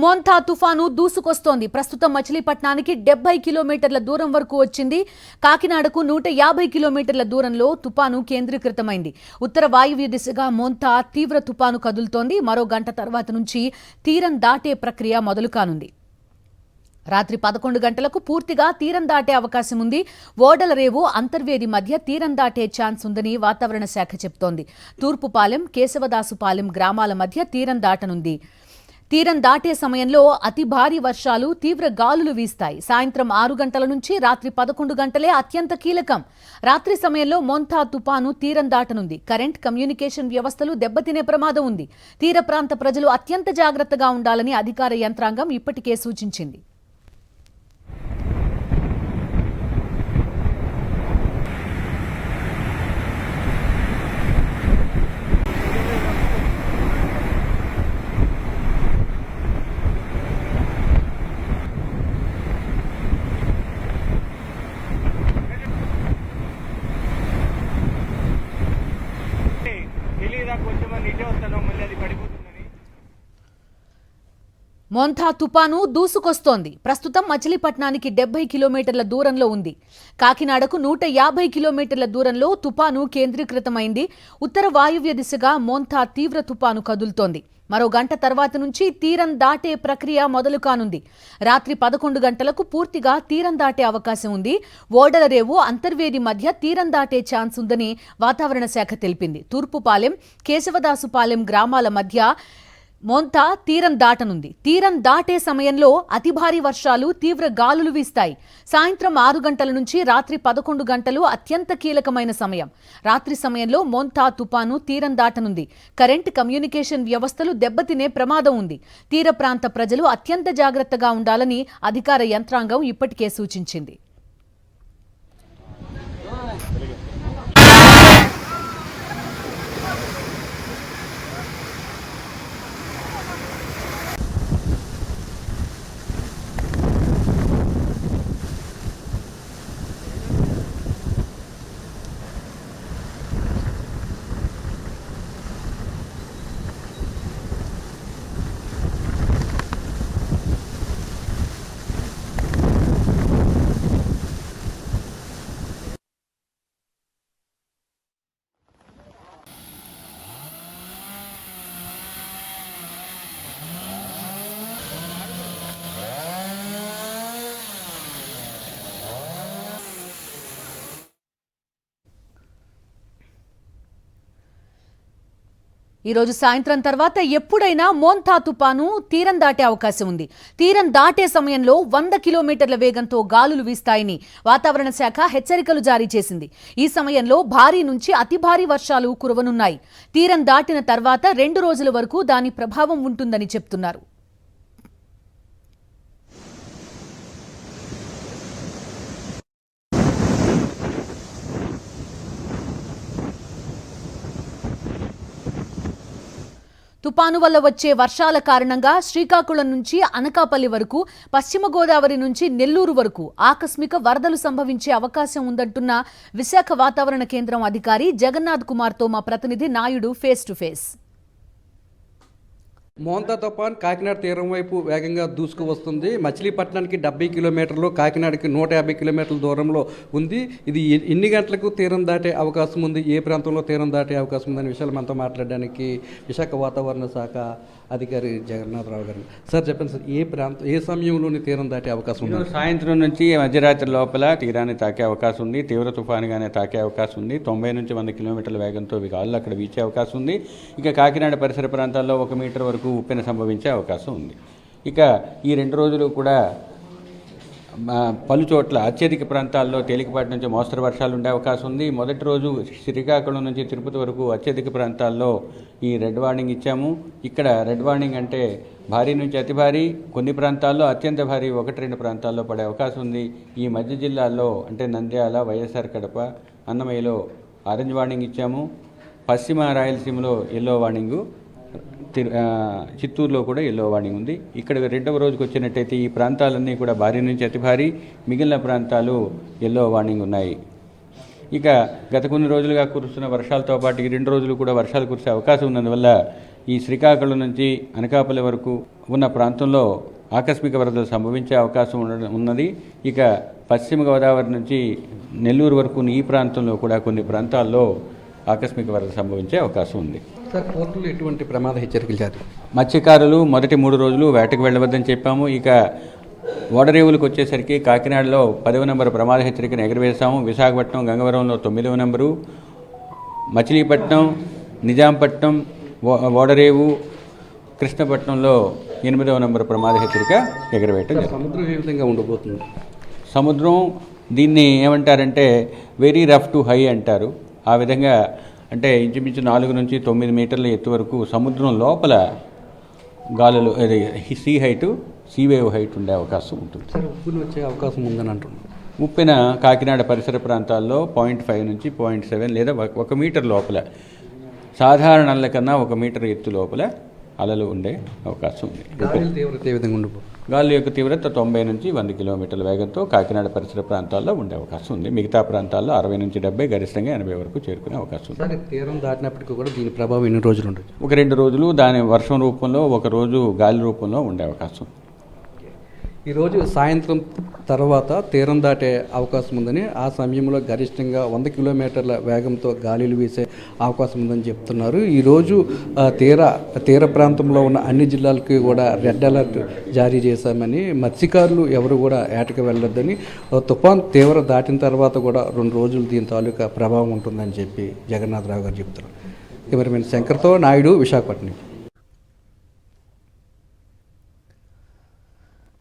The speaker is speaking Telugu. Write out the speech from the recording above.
మోంతా తుఫాను దూసుకొస్తోంది. ప్రస్తుతం మచిలీపట్నానికి 70 కిలోమీటర్ల దూరం వరకు వచ్చింది. కాకినాడకు 150 కిలోమీటర్ల దూరంలో తుఫాను కేంద్రీకృతమైంది. ఉత్తర వాయువ్య దిశగా మోంతా తీవ్ర తుఫాను కదులుతోంది. మరో గంట తర్వాత నుంచి తీరం దాటే ప్రక్రియ మొదలు కానుంది. రాత్రి 11 గంటలకు పూర్తిగా తీరం దాటే అవకాశం ఉంది. ఓడల రేవు అంతర్వేది మధ్య తీరం దాటే ఛాన్స్ ఉందని వాతావరణ శాఖ చెబుతోంది. తూర్పుపాలెం, కేశవదాసుపాలెం గ్రామాల మధ్య తీరం దాటనుంది. తీరం దాటే సమయంలో అతి భారీ వర్షాలు, తీవ్ర గాలులు వీస్తాయి. సాయంత్రం 6 గంటల నుంచి రాత్రి 11 గంటలే అత్యంత కీలకం. రాత్రి సమయంలో మోంతా తుపాను తీరం దాటనుంది. కరెంట్, కమ్యూనికేషన్ వ్యవస్థలు దెబ్బతినే ప్రమాదం ఉంది. తీర ప్రాంత ప్రజలు అత్యంత జాగ్రత్తగా ఉండాలని అధికార యంత్రాంగం ఇప్పటికే సూచించింది. మోంతా తుపాను దూసుకొస్తోంది. ప్రస్తుతం మచిలీపట్నానికి 70 కిలోమీటర్ల దూరంలో ఉంది. కాకినాడకు 150 కిలోమీటర్ల దూరంలో తుపాను కేంద్రీకృతమైంది. ఉత్తర వాయువ్య దిశగా మోంతా తీవ్ర తుపాను కదులుతోంది. మరో గంట తర్వాత నుంచి తీరం దాటే ప్రక్రియ మొదలు కానుంది. రాత్రి 11 గంటలకు పూర్తిగా తీరం దాటే అవకాశం ఉంది. ఓడల రేవు అంతర్వేది మధ్య తీరం దాటే ఛాన్స్ ఉందని వాతావరణ శాఖ తెలిపింది. తూర్పుపాలెం, కేశవదాసుపాలెం గ్రామాల మధ్య మోంతా తీరం దాటనుంది. తీరం దాటే సమయంలో అతి భారీ వర్షాలు, తీవ్ర గాలులు వీస్తాయి. సాయంత్రం 6 గంటల నుంచి రాత్రి 11 గంటలు అత్యంత కీలకమైన సమయం. రాత్రి సమయంలో మోంతా తుపాను తీరం దాటనుంది. కరెంట్, కమ్యూనికేషన్ వ్యవస్థలు దెబ్బతినే ప్రమాదం ఉంది. తీర ప్రాంత ప్రజలు అత్యంత జాగ్రత్తగా ఉండాలని అధికార యంత్రాంగం ఇప్పటికే సూచించింది. ఈ రోజు సాయంత్రం తర్వాత ఎప్పుడైనా మోంతా తుపాను తీరం దాటే అవకాశం ఉంది. తీరం దాటే సమయంలో 100 కిలోమీటర్ల వేగంతో గాలులు వీస్తాయని వాతావరణ శాఖ హెచ్చరికలు జారీ చేసింది. ఈ సమయంలో భారీ నుంచి అతి భారీ వర్షాలు కురవనున్నాయి. తీరం దాటిన తర్వాత 2 రోజుల వరకు దాని ప్రభావం ఉంటుందని చెప్తున్నారు. తుపాను వల్ల వచ్చే వర్షాల కారణంగా శ్రీకాకుళం నుంచి అనకాపల్లి వరకు, పశ్చిమ గోదావరి నుంచి నెల్లూరు వరకు ఆకస్మిక వరదలు సంభవించే అవకాశం ఉందంటున్న విశాఖ వాతావరణ కేంద్రం అధికారి జగన్నాథ్ కుమార్తో మా ప్రతినిధి Naidu face to face. Montha తుఫాన్ కాకినాడ తీరం వైపు వేగంగా దూసుకు వస్తుంది. మచిలీపట్నానికి 70 కిలోమీటర్లు, కాకినాడకి 150 కిలోమీటర్ల దూరంలో ఉంది. ఇది ఎన్ని గంటలకు తీరం దాటే అవకాశం ఉంది, ఏ ప్రాంతంలో తీరం దాటే అవకాశం ఉందనే విషయాలు మనతో మాట్లాడడానికి విశాఖ వాతావరణ శాఖ అధికారి జగన్నాథరావు గారు. సార్ చెప్పండి సార్, ఏ సమయంలోని తీరం దాటే అవకాశం ఉంది? సాయంత్రం నుంచి మధ్యరాత్రి లోపల తీరాన్ని తాకే అవకాశం ఉంది. తీవ్ర తుఫానుగానే తాకే అవకాశం ఉంది. 90 నుంచి 100 కిలోమీటర్ల వేగంతో గాలులు అక్కడ వీచే అవకాశం ఉంది. ఇక కాకినాడ పరిసర ప్రాంతాల్లో 1 మీటర్ వరకు ఉప్పెన సంభవించే అవకాశం ఉంది. ఇక ఈ 2 రోజులు కూడా పలు చోట్ల అత్యధిక ప్రాంతాల్లో తేలికపాటి నుంచి మోస్తరు వర్షాలు ఉండే అవకాశం ఉంది. మొదటి రోజు శ్రీకాకుళం నుంచి తిరుపతి వరకు అత్యధిక ప్రాంతాల్లో ఈ రెడ్ వార్నింగ్ ఇచ్చాము. ఇక్కడ రెడ్ వార్నింగ్ అంటే భారీ నుంచి అతి భారీ, కొన్ని ప్రాంతాల్లో అత్యంత భారీ 1-2 ప్రాంతాల్లో పడే అవకాశం ఉంది. ఈ మధ్య జిల్లాల్లో అంటే నంద్యాల, వైఎస్ఆర్ కడప, అన్నమయ్యలో ఆరెంజ్ వార్నింగ్ ఇచ్చాము. పశ్చిమ రాయలసీమలో ఎల్లో వార్నింగు, చిత్తూరులో కూడా ఎల్లో వార్నింగ్ ఉంది. ఇక్కడ 2వ రోజుకి వచ్చినట్టయితే ఈ ప్రాంతాలన్నీ కూడా భారీ నుంచి అతి భారీ, మిగిలిన ప్రాంతాలు ఎల్లో వార్నింగ్ ఉన్నాయి. ఇక గత కొన్ని రోజులుగా కురుస్తున్న వర్షాలతో పాటు ఈ 2 రోజులు కూడా వర్షాలు కురిసే అవకాశం ఉన్నందువల్ల ఈ శ్రీకాకుళం నుంచి అనకాపల్లి వరకు ఉన్న ప్రాంతంలో ఆకస్మిక వరదలు సంభవించే అవకాశం ఉన్నది. ఇక పశ్చిమ గోదావరి నుంచి నెల్లూరు వరకు ఈ ప్రాంతంలో కూడా కొన్ని ప్రాంతాల్లో ఆకస్మిక వరద సంభవించే అవకాశం ఉంది. సార్, పోర్టులు ఎటువంటి ప్రమాద హెచ్చరికలు జారీ? మత్స్యకారులు మొదటి 3 రోజులు వేటకు వెళ్ళవద్దని చెప్పాము. ఇక ఓడరేవులకు వచ్చేసరికి కాకినాడలో 10వ నెంబరు ప్రమాద హెచ్చరికను ఎగరవేశాము. విశాఖపట్నం, గంగవరంలో 9వ నెంబరు, మచిలీపట్నం, నిజాంపట్నం, ఓడరేవు, కృష్ణపట్నంలో 8వ నెంబరు ప్రమాద హెచ్చరిక ఎగరవేయటం జరిగింది. సముద్రం ఏ విధంగా ఉండబోతుంది? సముద్రం దీన్ని ఏమంటారంటే వెరీ రఫ్ టు హై అంటారు. ఆ విధంగా అంటే ఇంచుమించు 4 నుంచి 9 మీటర్ల ఎత్తు వరకు సముద్రం లోపల గాలులు sea height, sea wave height ఉండే అవకాశం ఉంటుంది. సార్, ఉప్పుని వచ్చే అవకాశం ఉందని అంటున్నారు. ఉప్పెన కాకినాడ పరిసర ప్రాంతాల్లో 0.5 నుంచి 0.7 లేదా 1 మీటర్ లోపల, సాధారణ అలల కన్నా 1 మీటర్ ఎత్తు లోపల అలలు ఉండే అవకాశం ఉంది. గాలి తీవ్రత ఏ విధంగా ఉండబోతుంది? గాలి యొక్క తీవ్రత 90 నుంచి 100 కిలోమీటర్ల వేగంతో కాకినాడ పరిసర ప్రాంతాల్లో ఉండే అవకాశం ఉంది. మిగతా ప్రాంతాల్లో 60 నుంచి 70, గరిష్టంగా 80 వరకు చేరుకునే అవకాశం ఉంది. సార్, తీరం దాటినప్పటికీ కూడా దీని ప్రభావం ఎన్ని రోజులు ఉంటుంది? ఒక 2 రోజులు దాని వర్షం రూపంలో, 1 రోజు గాలి రూపంలో ఉండే అవకాశం. ఈరోజు సాయంత్రం తర్వాత తీరం దాటే అవకాశం ఉందని, ఆ సమయంలో గరిష్టంగా 100 కిలోమీటర్ల వేగంతో గాలులు వీసే అవకాశం ఉందని చెప్తున్నారు. ఈరోజు తీర ప్రాంతంలో ఉన్న అన్ని జిల్లాలకి కూడా రెడ్ అలర్ట్ జారీ చేశామని, మత్స్యకారులు ఎవరు కూడా ఏటకి వెళ్ళొద్దని, తుఫాన్ తీవ్ర దాటిన తర్వాత కూడా 2 రోజులు దీని తాలూకా ప్రభావం ఉంటుందని చెప్పి జగన్నాథరావు గారు చెప్తున్నారు. కెమెరామెన్ శంకర్తో నాయుడు, విశాఖపట్నం.